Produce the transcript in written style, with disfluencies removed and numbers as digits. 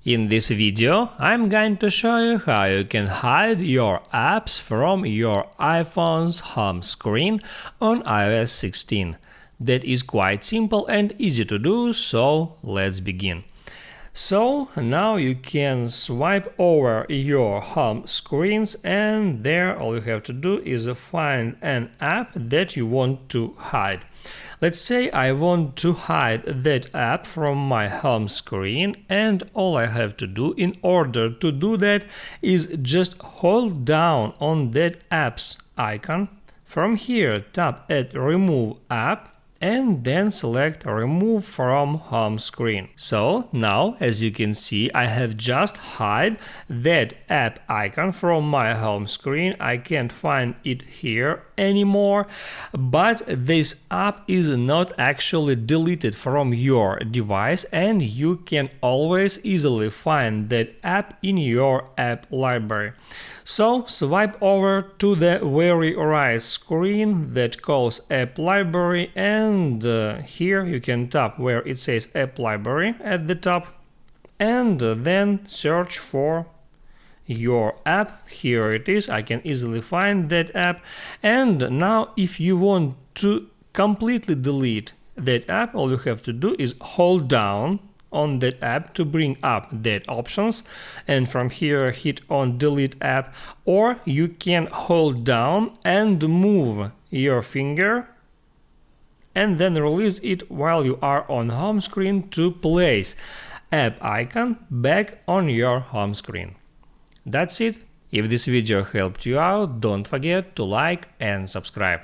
In this video, I'm going to show you how you can hide your apps from your iPhone's home screen on iOS 16. That is quite simple and easy to do, so let's begin. So now you can swipe over your home screens, and there all you have to do is find an app that you want to hide. Let's say I want to hide that app from my home screen, and all I have to do in order to do that is just hold down on that app's icon. From here, tap at Remove App and then select Remove from Home Screen. So now, as you can see, I have just hide that app icon from my home screen. I can't find it here anymore, but this app is not actually deleted from your device, and you can always easily find that app in your app library. So swipe over to the very right screen that calls App Library, and here you can tap where it says App Library at the top, and then search for your app. Here it is. I can easily find that app. And now if you want to completely delete that app, all you have to do is hold down on that app to bring up that options, and from here hit on delete app, or you can hold down and move your finger and then release it while you are on home screen to place app icon back on your home screen. That's it. If this video helped you out, don't forget to like and subscribe.